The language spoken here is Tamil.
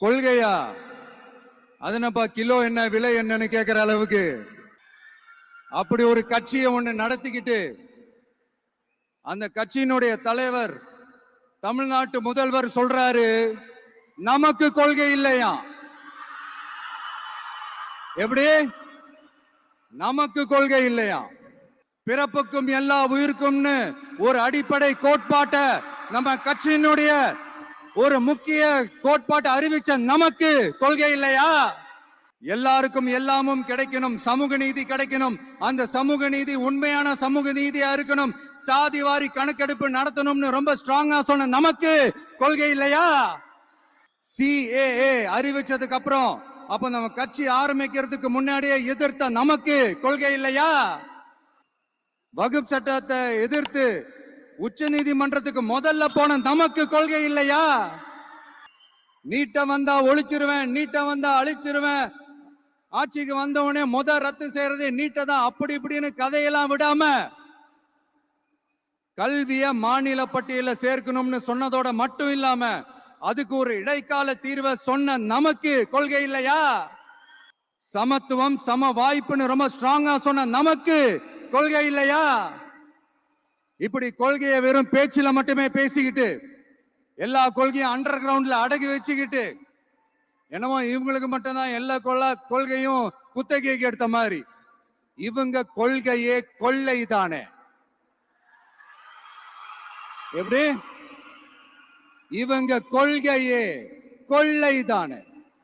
கொள்கையா? அதனப்பா கிலோ என்ன விலை என்னன்னு கேட்கிற அளவுக்கு அப்படி ஒரு கட்சியை ஒண்ணு நடத்திக்கிட்டு அந்த கட்சியினுடைய தலைவர் தமிழ்நாட்டு முதல்வர் சொல்றாரு, நமக்கு கொள்கை இல்லையா? எப்படி? நமக்கு கொள்கை இல்லையா? பிறப்புக்கும் எல்லா உயிருக்கும்னு ஒரு அடிப்படை கோட்பாட்டை நம்ம கட்சியினுடைய ஒரு முக்கிய கோட்பாட்டை அறிவிச்ச நமக்கு கொள்கை இல்லையா? எல்லாருக்கும் எல்லாமும் கிடைக்கணும், சமூக நீதி கிடைக்கணும், அந்த சமூக நீதி உண்மையான சமூக நீதியா இருக்கணும், சாதி வாரி கணக்கெடுப்பு நடத்தணும்னு ரொம்ப ஸ்ட்ராங்கா சொன்ன நமக்கு கொள்கை இல்லையா? CAA அறிவிச்சதுக்கு அப்புறம் அப்ப நம்ம கட்சி ஆரம்பிக்கிறதுக்கு முன்னாடியே எதிர்த்த நமக்கு கொள்கை இல்லையா? வகுப்பு சட்டத்தை எதிர்த்து உச்ச நீதிமன்றத்துக்கு முதல்ல போன நமக்கு கொள்கை இல்லையா? நீட்ட வந்தா ஒழிச்சிருவேன், நீட்ட வந்தா அழிச்சிருவேன், ஆட்சிக்கு வந்தவனே ரத்து செய்யறது நீட்ட தான், அப்படி இப்படின்னு கதையெல்லாம் விடாம கல்விய மாநில பட்டியல சேர்க்கணும்னு சொன்னதோட மட்டும் இல்லாம அதுக்கு ஒரு இடைக்கால தீர்வை சொன்ன நமக்கு கொள்கை இல்லையா? சமத்துவம் சம வாய்ப்புன்னு ரொம்ப ஸ்ட்ராங்கா சொன்ன நமக்கு கொள்கை இல்லையா? இப்படி கொள்கையை வெறும் பேச்சில மட்டுமே பேசிக்கிட்டு எல்லா கொள்கையும் அண்டர் கிரவுண்ட்ல அடக்கி வச்சுக்கிட்டு என்னமோ இவங்களுக்கு மட்டும்தான் எல்லா கொள்கையும் குத்தகைக்கு எடுத்த மாதிரி. இவங்க கொள்கையே கொள்ளை தானே. எப்படி? இவங்க கொள்கையே கொள்ளை தானே.